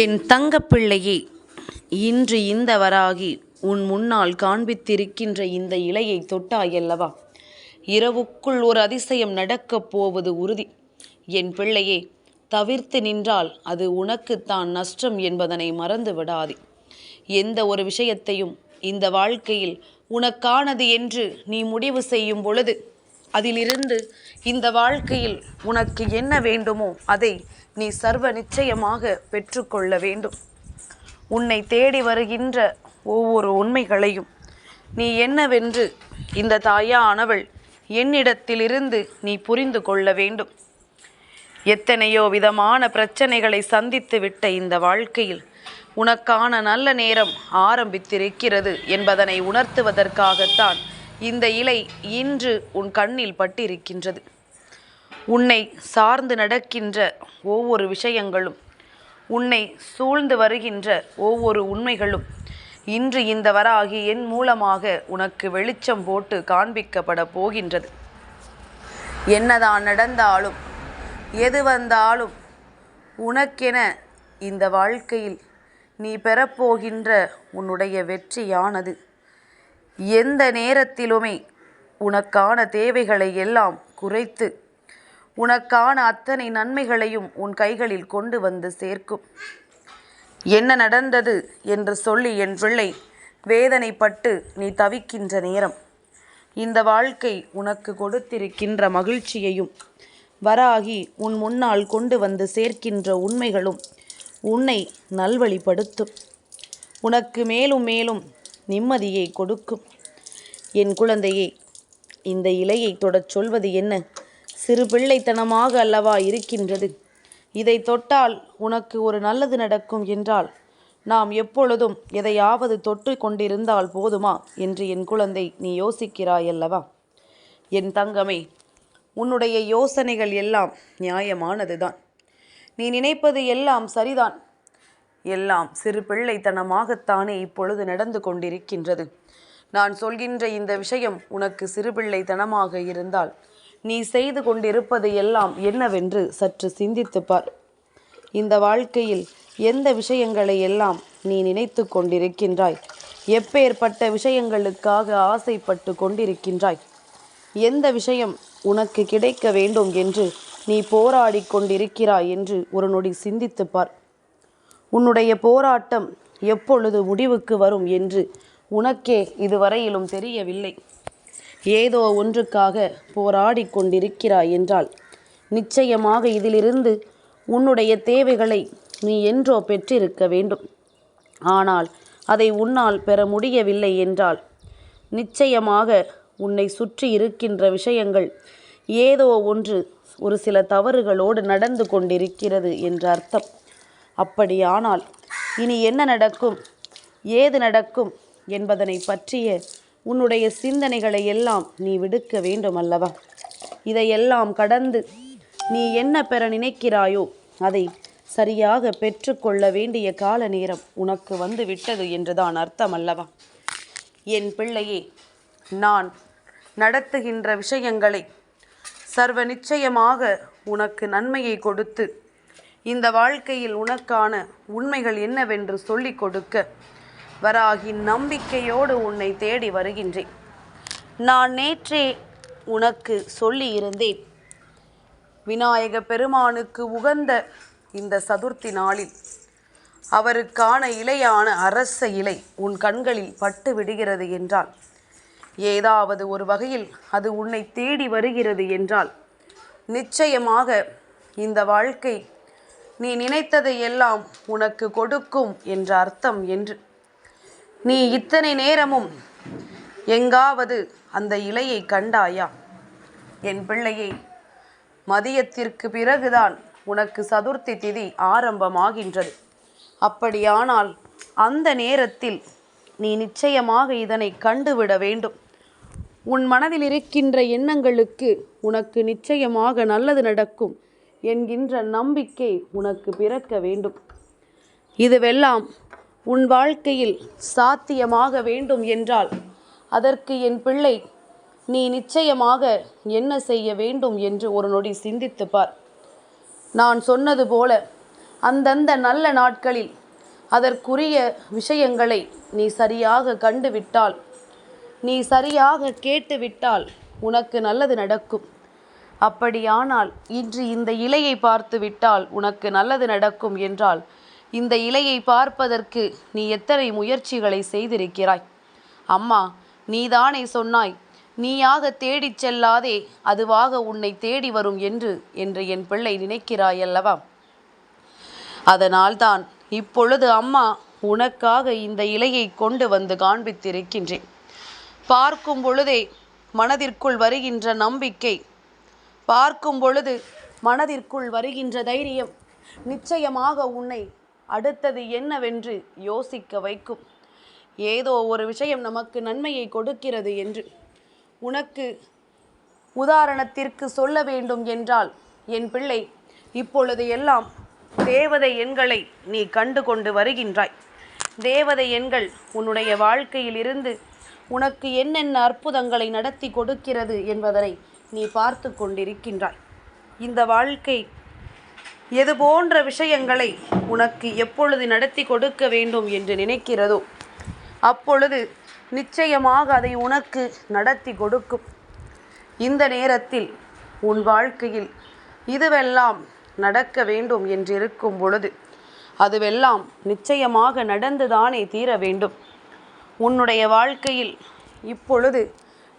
என் தங்கப்பிள்ளையே, இன்று இந்த வராகி உன் முன்னால் காண்பித்திருக்கின்ற இந்த இலையை தொட்டாயல்லவா, இரவுக்குள் ஒரு அதிசயம் நடக்கப் போவது உறுதி. என் பிள்ளையே, தவிர்த்து நின்றால் அது உனக்குத்தான் நஷ்டம் என்பதனை மறந்து விடாதே. எந்த ஒரு விஷயத்தையும் இந்த வாழ்க்கையில் உனக்கானது என்று நீ முடிவு செய்யும் பொழுது அதிலிருந்து இந்த வாழ்க்கையில் உனக்கு என்ன வேண்டுமோ அதை நீ சர்வ நிச்சயமாக பெற்றுக்கொள்ள வேண்டும். உன்னை தேடி வருகின்ற ஒவ்வொரு உண்மைகளையும் நீ என்னவென்று இந்த தாயானவள் என்னிடத்திலிருந்து நீ புரிந்து கொள்ள வேண்டும். எத்தனையோ விதமான பிரச்சனைகளை சந்தித்து விட்ட இந்த வாழ்க்கையில் உனக்கான நல்ல நேரம் ஆரம்பித்திருக்கிறது என்பதனை உணர்த்துவதற்காகத்தான் இந்த இலை இன்று உன் கண்ணில் பட்டிருக்கின்றது. உன்னை சார்ந்து நடக்கின்ற ஒவ்வொரு விஷயங்களும், உன்னை சூழ்ந்து வருகின்ற ஒவ்வொரு உண்மைகளும் இன்று இந்த வராகி என் மூலமாக உனக்கு வெளிச்சம் போட்டு காண்பிக்கப்பட போகின்றது. என்னதான் நடந்தாலும் எது வந்தாலும் உனக்கென இந்த வாழ்க்கையில் நீ பெறப்போகின்ற உன்னுடைய வெற்றியானது எந்த நேரத்திலுமே உனக்கான தேவைகளை எல்லாம் குறைத்து உனக்கான அத்தனை நன்மைகளையும் உன் கைகளில் கொண்டு வந்து சேர்க்கும். என்ன நடந்தது என்று சொல்லி என் பிள்ளை வேதனைப்பட்டு நீ தவிக்கின்ற நேரம், இந்த வாழ்க்கை உனக்கு கொடுத்திருக்கின்ற மகிழ்ச்சியையும் வராகி உன் முன்னால் கொண்டு வந்து சேர்க்கின்ற உண்மைகளும் உன்னை நல்வழிப்படுத்தும். உனக்கு மேலும் மேலும் நிம்மதியை கொடுக்கும். என் குழந்தையே, இந்த இலையை தொடச் சொல்வது என்ன? சிறு பிள்ளைத்தனமாக அல்லவா இருக்கின்றது. இதை தொட்டால் உனக்கு ஒரு நல்லது நடக்கும் என்றால் நாம் எப்பொழுதும் எதையாவது தொட்டு கொண்டிருந்தால் போதுமா என்று என் குழந்தை நீ யோசிக்கிறாயல்லவா? என் தங்கமே, உன்னுடைய யோசனைகள் எல்லாம் நியாயமானதுதான். நீ நினைப்பது எல்லாம் சரிதான். எல்லாம் சிறு பிள்ளைத்தனமாகத்தானே இப்பொழுது நடந்து கொண்டிருக்கின்றது. நான் சொல்கின்ற இந்த விஷயம் உனக்கு சிறுபிள்ளைத்தனமாக இருந்தால் நீ செய்து கொண்டிருப்பது எல்லாம் என்னவென்று சற்று சிந்தித்துப்பார். இந்த வாழ்க்கையில் எந்த விஷயங்களை எல்லாம் நீ நினைத்து கொண்டிருக்கின்றாய்? எப்பேற்பட்ட விஷயங்களுக்காக ஆசைப்பட்டு கொண்டிருக்கின்றாய்? எந்த விஷயம் உனக்கு கிடைக்க வேண்டும் என்று நீ போராடி கொண்டிருக்கிறாய் என்று ஒரு நொடி சிந்தித்துப்பார். உன்னுடைய போராட்டம் எப்பொழுது முடிவுக்கு வரும் என்று உனக்கே இதுவரையிலும் தெரியவில்லை. ஏதோ ஒன்றுக்காக போராடி கொண்டிருக்கிறாய் என்றால் நிச்சயமாக இதிலிருந்து உன்னுடைய தேவைகளை நீ என்றோ பெற்றிருக்க வேண்டும். ஆனால் அதை உன்னால் பெற முடியவில்லை என்றால் நிச்சயமாக உன்னை சுற்றி இருக்கின்ற விஷயங்கள் ஏதோ ஒன்று ஒரு சில தவறுகளோடு நடந்து கொண்டிருக்கிறது என்ற அர்த்தம். அப்படியானால் இனி என்ன நடக்கும், ஏது நடக்கும் என்பதனை பற்றிய உன்னுடைய சிந்தனைகளை எல்லாம் நீ விடுக்க வேண்டும் அல்லவா? இதையெல்லாம் கடந்து நீ என்ன பெற நினைக்கிறாயோ அதை சரியாக பெற்றுக்கொள்ள வேண்டிய கால நேரம் உனக்கு வந்து விட்டது என்றுதான் அர்த்தம் அல்லவா? என் பிள்ளையே, நான் நடத்துகின்ற விஷயங்களை சர்வ நிச்சயமாக உனக்கு நன்மையை கொடுத்து இந்த வாழ்க்கையில் உனக்கான உண்மைகள் என்னவென்று சொல்லிக் கொடுக்க வராகி நம்பிக்கையோடு உன்னை தேடி வருகின்றேன். நான் நேற்றே உனக்கு சொல்லி இருந்தேன், விநாயக பெருமானுக்கு உகந்த இந்த சதுர்த்தி நாளில் அவருக்கான இலையான அரச இலை உன் கண்களில் பட்டு விடுகிறது என்றால், ஏதாவது ஒரு வகையில் அது உன்னை தேடி வருகிறது என்றால் நிச்சயமாக இந்த வாழ்க்கை நீ நினைத்ததை எல்லாம் உனக்கு கொடுக்கும் என்ற அர்த்தம் என்று நீ இத்தனை நேரமும் எங்காவது அந்த இலையை கண்டாயா? என் பிள்ளையை, மதியத்திற்கு பிறகுதான் உனக்கு சதுர்த்தி திதி ஆரம்பமாகின்றது. அப்படியானால் அந்த நேரத்தில் நீ நிச்சயமாக இதனை கண்டுவிட வேண்டும். உன் மனதில் இருக்கின்ற எண்ணங்களுக்கு உனக்கு நிச்சயமாக நல்லது நடக்கும் என்கின்ற நம்பிக்கை உனக்கு பிறக்க வேண்டும். இதுவெல்லாம் உன் வாழ்க்கையில் சாத்தியமாக வேண்டும் என்றால் அதற்கு என் பிள்ளை நீ நிச்சயமாக என்ன செய்ய வேண்டும் என்று ஒரு நொடி சிந்தித்து பார். நான் சொன்னது போல அந்தந்த நல்ல நாட்களில் அதற்குரிய விஷயங்களை நீ சரியாக கண்டுவிட்டால், நீ சரியாக கேட்டுவிட்டால் உனக்கு நல்லது நடக்கும். அப்படியானால் இன்று இந்த இலையை பார்த்து விட்டால் உனக்கு நல்லது நடக்கும் என்றால், இந்த இலையை பார்ப்பதற்கு நீ எத்தனை முயற்சிகளை செய்திருக்கிறாய்? அம்மா, நீதானே சொன்னாய், நீயாக தேடிச் செல்லாதே, அதுவாக உன்னை தேடி வரும் என்று என் பிள்ளை நினைக்கிறாயல்லவா? அதனால்தான் இப்பொழுது அம்மா உனக்காக இந்த இலையை கொண்டு வந்து காண்பித்திருக்கின்றேன். பார்க்கும் பொழுதே மனதிற்குள் வருகின்ற நம்பிக்கை, பார்க்கும் பொழுது மனதிற்குள் வருகின்ற தைரியம் நிச்சயமாக உன்னை அடுத்தது என்னவென்று யோசிக்க வைக்கும். ஏதோ ஒரு விஷயம் நமக்கு நன்மையை கொடுக்கிறது என்று உனக்கு உதாரணத்திற்கு சொல்ல வேண்டும் என்றால், என் பிள்ளை, இப்பொழுது எல்லாம் தேவதை எண்களை நீ கண்டு கொண்டு வருகின்றாய். தேவதை எண்கள் உன்னுடைய வாழ்க்கையில் இருந்து உனக்கு என்னென்ன அற்புதங்களை நடத்தி கொடுக்கிறது என்பதனை நீ பார்த்து கொண்டிருக்கின்றாய். இந்த வாழ்க்கை எது போன்ற விஷயங்களை உனக்கு எப்பொழுது நடத்தி கொடுக்க வேண்டும் என்று நினைக்கிறதோ அப்பொழுது நிச்சயமாக அதை உனக்கு நடத்தி கொடுக்கும். இந்த நேரத்தில் உன் வாழ்க்கையில் இதுவெல்லாம் நடக்க வேண்டும் என்றிருக்கும் பொழுது அதுவெல்லாம் நிச்சயமாக நடந்துதானே தீர வேண்டும். உன்னுடைய வாழ்க்கையில் இப்பொழுது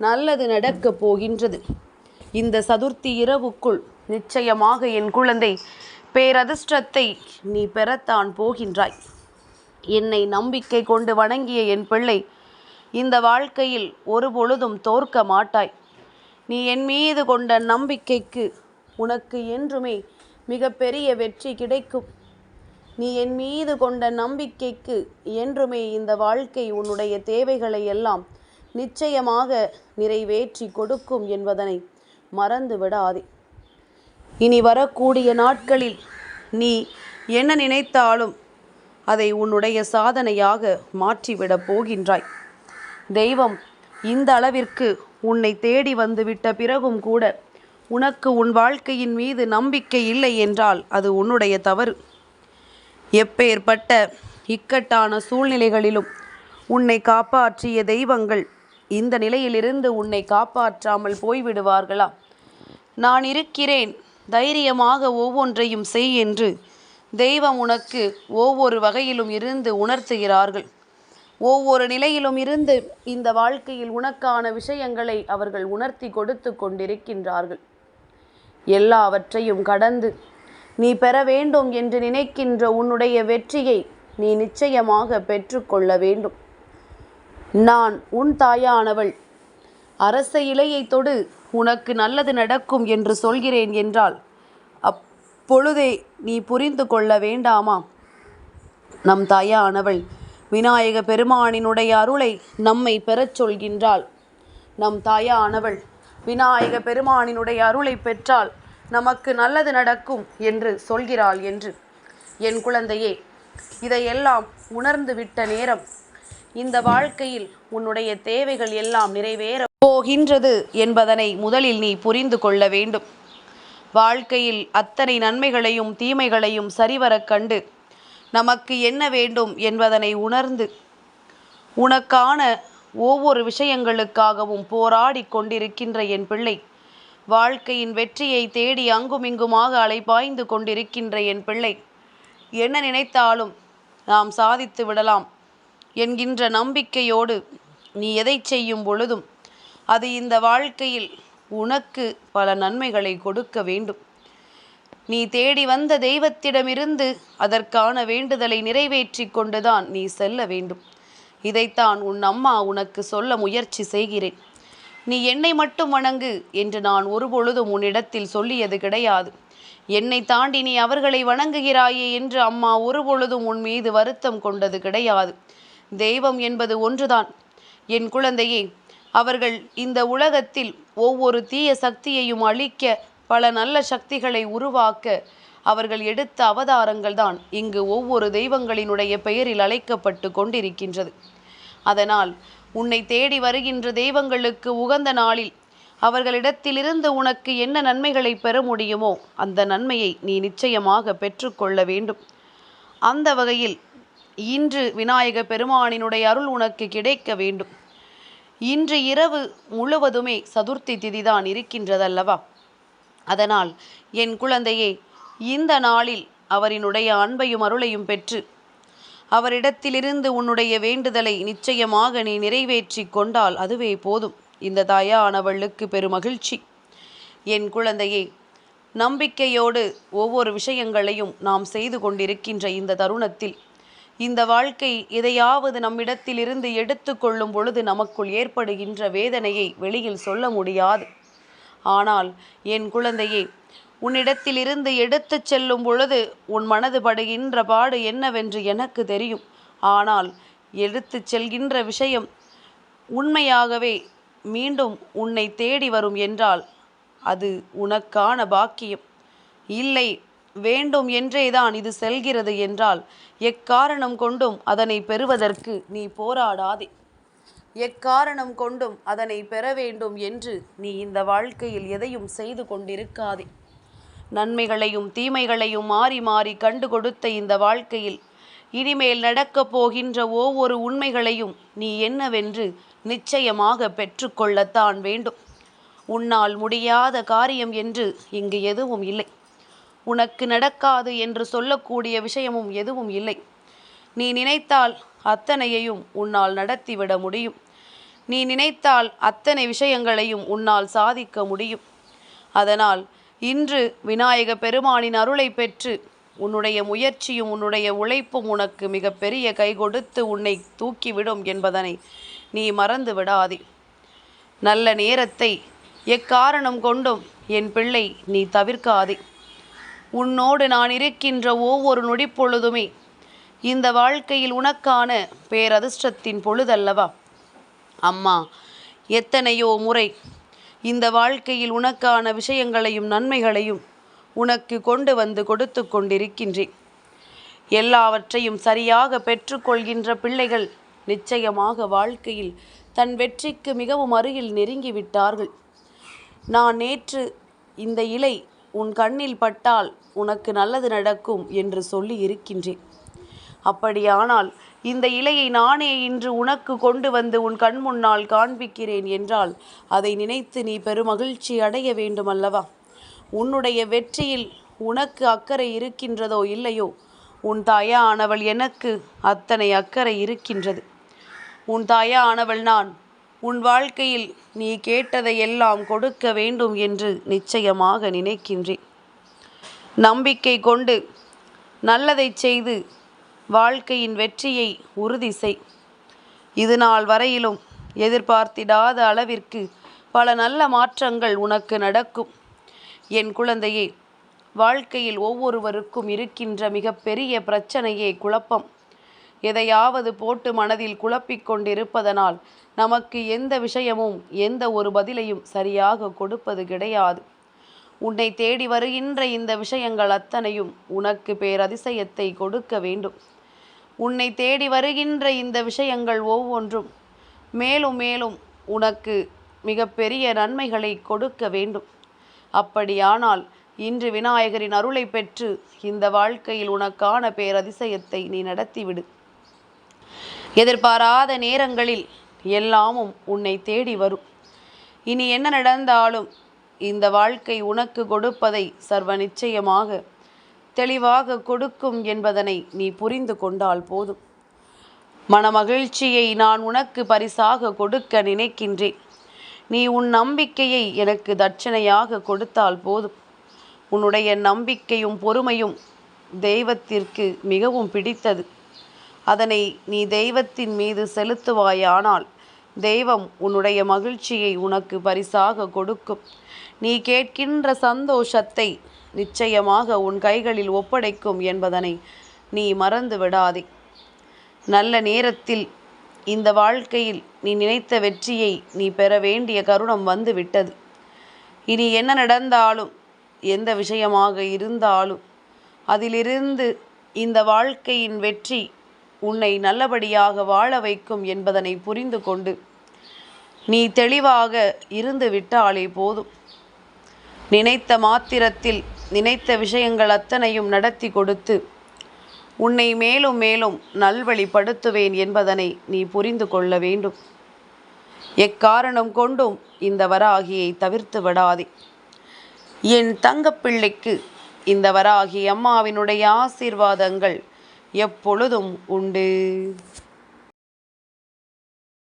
நல்லது நடக்கப் போகின்றது. இந்த சதுர்த்தி இரவுக்குள் நிச்சயமாக என் குழந்தை பேரதிர்ஷ்டத்தை நீ பெறத்தான் போகின்றாய். என்னை நம்பிக்கை கொண்டு வணங்கிய என் பிள்ளை, இந்த வாழ்க்கையில் ஒரு பொழுதும் தோற்க மாட்டாய். நீ என் மீது கொண்ட நம்பிக்கைக்கு உனக்கு என்றுமே மிகப்பெரிய வெற்றி கிடைக்கும். நீ என் மீது கொண்ட நம்பிக்கைக்கு என்றுமே இந்த வாழ்க்கை உன்னுடைய தேவைகளை எல்லாம் நிச்சயமாக நிறைவேற்றி கொடுக்கும் என்பதனை மறந்து விடாதே. இனி வரக்கூடிய நாட்களில் நீ என்ன நினைத்தாலும் அதை உன்னுடைய சாதனையாக மாற்றிவிடப் போகின்றாய். தெய்வம் இந்த அளவிற்கு உன்னை தேடி வந்துவிட்ட பிறகும் கூட உனக்கு உன் வாழ்க்கையின் மீது நம்பிக்கை இல்லை என்றால் அது உன்னுடைய தவறு. எப்பேற்பட்ட இக்கட்டான சூழ்நிலைகளிலும் உன்னை காப்பாற்றிய தெய்வங்கள் இந்த நிலையிலிருந்து உன்னை காப்பாற்றாமல் போய்விடுவார்களா? நான் இருக்கிறேன், தைரியமாக ஒவ்வொன்றையும் செய் என்று தெய்வம் உனக்கு ஒவ்வொரு வகையிலும் இருந்து உணர்த்துகிறார்கள். ஒவ்வொரு நிலையிலும் இருந்து இந்த வாழ்க்கையில் உனக்கான விஷயங்களை அவர்கள் உணர்த்தி கொடுத்து கொண்டிருக்கின்றார்கள். எல்லாவற்றையும் கடந்து நீ பெற வேண்டும் என்று நினைக்கின்ற உன்னுடைய வெற்றியை நீ நிச்சயமாக பெற்றுக்கொள்ள வேண்டும். நான் உன் தாயானவள். அரச இலையை தொடு, உனக்கு நல்லது நடக்கும் என்று சொல்கிறேன் என்றால் அப்பொழுதே நீ புரிந்து கொள்ள வேண்டாமா? நம் தாயானவள் விநாயக பெருமானினுடைய அருளை நம்மை பெறச் சொல்கின்றாள். நம் தாயானவள் விநாயக பெருமானினுடைய அருளை பெற்றால் நமக்கு நல்லது நடக்கும் என்று சொல்கிறாள் என்று என் குழந்தையே, இதையெல்லாம் உணர்ந்து விட்ட நேரம் இந்த வாழ்க்கையில் உன்னுடைய தேவைகள் எல்லாம் நிறைவேற போகின்றது என்பதனை முதலில் நீ புரிந்து கொள்ள வேண்டும். வாழ்க்கையில் அத்தனை நன்மைகளையும் தீமைகளையும் சரிவர கண்டு நமக்கு என்ன வேண்டும் என்பதனை உணர்ந்து உனக்கான ஒவ்வொரு விஷயங்களுக்காகவும் போராடி கொண்டிருக்கின்ற என் பிள்ளை, வாழ்க்கையின் வெற்றியை தேடி அங்குமிங்குமாக அலைபாய்ந்து கொண்டிருக்கின்ற என் பிள்ளை, என்ன நினைத்தாலும் நாம் சாதித்து விடலாம் என்கின்ற நம்பிக்கையோடு நீ எதை செய்யும் பொழுதும் அது இந்த வாழ்க்கையில் உனக்கு பல நன்மைகளை கொடுக்க வேண்டும். நீ தேடி வந்த தெய்வத்திடமிருந்து அதற்கான வேண்டுதலை நிறைவேற்றி கொண்டுதான் நீ செல்ல வேண்டும். இதைத்தான் உன் அம்மா உனக்கு சொல்ல முயற்சி செய்கிறேன். நீ என்னை மட்டும் வணங்கு என்று நான் ஒருபொழுதும் உன்னிடத்தில் சொல்லியது கிடையாது. என்னை தாண்டி நீ அவர்களை வணங்குகிறாயே என்று அம்மா ஒருபொழுதும் உன் மீது வருத்தம் கொண்டது கிடையாது. தெய்வம் என்பது ஒன்றுதான் என் குழந்தையே. அவர்கள் இந்த உலகத்தில் ஒவ்வொரு தீய சக்தியையும் அழிக்க, பல நல்ல சக்திகளை உருவாக்க அவர்கள் எடுத்த அவதாரங்கள் தான் இங்கு ஒவ்வொரு தெய்வங்களினுடைய பெயரில் அழைக்கப்பட்டு கொண்டிருக்கின்றது. அதனால் உன்னை தேடி வருகின்ற தெய்வங்களுக்கு உகந்த நாளில் அவர்களிடத்திலிருந்து உனக்கு என்ன நன்மைகளை பெற முடியுமோ அந்த நன்மையை நீ நிச்சயமாக பெற்றுக்கொள்ள வேண்டும். அந்த வகையில் இன்று விநாயக பெருமானினுடைய அருள் உனக்கு கிடைக்க வேண்டும். இன்று இரவு முழுவதுமே சதுர்த்தி திதிதான் இருக்கின்றதல்லவா? அதனால் என் குழந்தையே, இந்த நாளில் அவரினுடைய அன்பையும் அருளையும் பெற்று அவரிடத்திலிருந்து உன்னுடைய வேண்டுதலை நிச்சயமாக நீ நிறைவேற்றி கொண்டால் அதுவே போதும். இந்த தாயானவளுக்கு பெருமகிழ்ச்சி. என் குழந்தையே, நம்பிக்கையோடு ஒவ்வொரு விஷயங்களையும் நாம் செய்து கொண்டிருக்கின்ற இந்த தருணத்தில் இந்த வாழ்க்கை எதையாவது நம்மிடத்திலிருந்து எடுத்து கொள்ளும் பொழுது நமக்குள் ஏற்படுகின்ற வேதனையை வெளியில் சொல்ல முடியாது. ஆனால் என் குழந்தையே, உன்னிடத்திலிருந்து எடுத்து செல்லும் பொழுது உன் மனது படுகின்ற பாடு என்னவென்று எனக்கு தெரியும். ஆனால் எடுத்து செல்கின்ற விஷயம் உண்மையாகவே மீண்டும் உன்னை தேடி வரும் என்றால் அது உனக்கான பாக்கியம். இல்லை, வேண்டும் என்றேதான் இது செல்கிறது என்றால் எக்காரணம் கொண்டும் அதனை பெறுவதற்கு நீ போராடாதே. எக்காரணம் கொண்டும் அதனை பெற வேண்டும் என்று நீ இந்த வாழ்க்கையில் எதையும் செய்து கொண்டிருக்காதே. நன்மைகளையும் தீமைகளையும் மாறி மாறி கண்டு கொடுத்த இந்த வாழ்க்கையில் இனிமேல் நடக்கப் போகின்ற ஒவ்வொரு உண்மைகளையும் நீ என்னவென்று நிச்சயமாக பெற்றுக்கொள்ளத்தான் வேண்டும். உன்னால் முடியாத காரியம் என்று இங்கு எதுவும் இல்லை. உனக்கு நடக்காது என்று சொல்லக்கூடிய விஷயமும் எதுவும் இல்லை. நீ நினைத்தால் அத்தனையையும் உன்னால் நடத்திவிட முடியும். நீ நினைத்தால் அத்தனை விஷயங்களையும் உன்னால் சாதிக்க முடியும். அதனால் இன்று விநாயக பெருமானின் அருளை பெற்று உன்னுடைய முயற்சியும் உன்னுடைய உழைப்பும் உனக்கு மிகப்பெரிய கை கொடுத்து உன்னை தூக்கிவிடும் என்பதனை நீ மறந்து விடாதே. நல்ல நேரத்தை எக்காரணம் கொண்டும் என் பிள்ளை நீ தவிர்க்காதே. உன்னோடு நான் இருக்கின்ற ஒவ்வொரு நொடிப்பொழுதுமே இந்த வாழ்க்கையில் உனக்கான பேரதிர்ஷ்டத்தின் பொழுதல்லவா? அம்மா எத்தனையோ முறை இந்த வாழ்க்கையில் உனக்கான விஷயங்களையும் நன்மைகளையும் உனக்கு கொண்டு வந்து கொடுத்து கொண்டிருக்கின்றேன். எல்லாவற்றையும் சரியாக பெற்றுக்கொள்கின்ற பிள்ளைகள் நிச்சயமாக வாழ்க்கையில் தன் வெற்றிக்கு மிகவும் அருகில் நெருங்கிவிட்டார்கள். நான் நேற்று இந்த இலை உன் கண்ணில் பட்டால் உனக்கு நல்லது நடக்கும் என்று சொல்லி இருக்கின்றேன். அப்படியானால் இந்த இலையை நானே இன்று உனக்கு கொண்டு வந்து உன் கண் முன்னால் காண்பிக்கிறேன் என்றால் அதை நினைத்து நீ பெருமகிழ்ச்சி அடைய வேண்டுமல்லவா? உன்னுடைய வெற்றியில் உனக்கு அக்கறை இருக்கின்றதோ இல்லையோ, உன் தாயானவள் எனக்கு அத்தனை அக்கறை இருக்கின்றது. உன் தாயானவள் நான் உன் வாழ்க்கையில் நீ கேட்டதை எல்லாம் கொடுக்க வேண்டும் என்று நிச்சயமாக நினைக்கின்றேன். நம்பிக்கை கொண்டு நல்லதை செய்து வாழ்க்கையின் வெற்றியை உறுதி செய். இது நாள் வரையிலும் எதிர்பார்த்திடாத அளவிற்கு பல நல்ல மாற்றங்கள் உனக்கு நடக்கும். என் குழந்தையே, வாழ்க்கையில் ஒவ்வொருவருக்கும் இருக்கின்ற மிகப்பெரிய பிரச்சனையே குழப்பம். எதையாவது போட்டு மனதில் குழப்பிக் கொண்டிருப்பதனால் நமக்கு எந்த விஷயமும் எந்த ஒரு பதிலையும் சரியாக கொடுப்பது கிடையாது. உன்னை தேடி வருகின்ற இந்த விஷயங்கள் அத்தனையும் உனக்கு பேரதிசயத்தை கொடுக்க வேண்டும். உன்னை தேடி வருகின்ற இந்த விஷயங்கள் ஒவ்வொன்றும் மேலும் மேலும் உனக்கு மிகப்பெரிய நன்மைகளை கொடுக்க வேண்டும். அப்படியானால் இன்று விநாயகரின் அருளை பெற்று இந்த வாழ்க்கையில் உனக்கான பேரதிசயத்தை நீ நடத்திவிடு. எதிர்பாராத நேரங்களில் எல்லாமும் உன்னை தேடி வரும். இனி என்ன நடந்தாலும் இந்த வாழ்க்கை உனக்கு கொடுப்பதை சர்வ நிச்சயமாக தெளிவாக கொடுக்கும் என்பதனை நீ புரிந்து கொண்டால் போதும். மனமகிழ்ச்சியை நான் உனக்கு பரிசாக கொடுக்க நினைக்கின்றேன். நீ உன் நம்பிக்கையை எனக்கு தட்சணையாக கொடுத்தால் போதும். உன்னுடைய நம்பிக்கையும் பொறுமையும் தெய்வத்திற்கு மிகவும் பிடித்தது. அதனை நீ தெய்வத்தின் மீது செலுத்துவாயானால் தெய்வம் உன்னுடைய மகிழ்ச்சியை உனக்கு பரிசாக கொடுக்கும். நீ கேட்கின்ற சந்தோஷத்தை நிச்சயமாக உன் கைகளில் ஒப்படைக்கும் என்பதனை நீ மறந்து விடாதே. நல்ல நேரத்தில் இந்த வாழ்க்கையில் நீ நினைத்த வெற்றியை நீ பெற வேண்டிய தருணம் வந்து விட்டது. இனி என்ன நடந்தாலும் எந்த விஷயமாக இருந்தாலும் அதிலிருந்து இந்த வாழ்க்கையின் வெற்றி உன்னை நல்லபடியாக வாழ வைக்கும் என்பதனை புரிந்து கொண்டு நீ தெளிவாக இருந்து விட்டாலே போதும். நினைத்த மாத்திரத்தில் நினைத்த விஷயங்கள் அத்தனையும் நடத்தி கொடுத்து உன்னை மேலும் மேலும் நல்வழிப்படுத்துவேன் என்பதனை நீ புரிந்து கொள்ள வேண்டும். எக்காரணம் கொண்டும் இந்த வராகியை தவிர்த்து விடாதே. என் தங்கப்பிள்ளைக்கு இந்த வராகி அம்மாவினுடைய ஆசீர்வாதங்கள் எப்பொழுதும் உண்டு.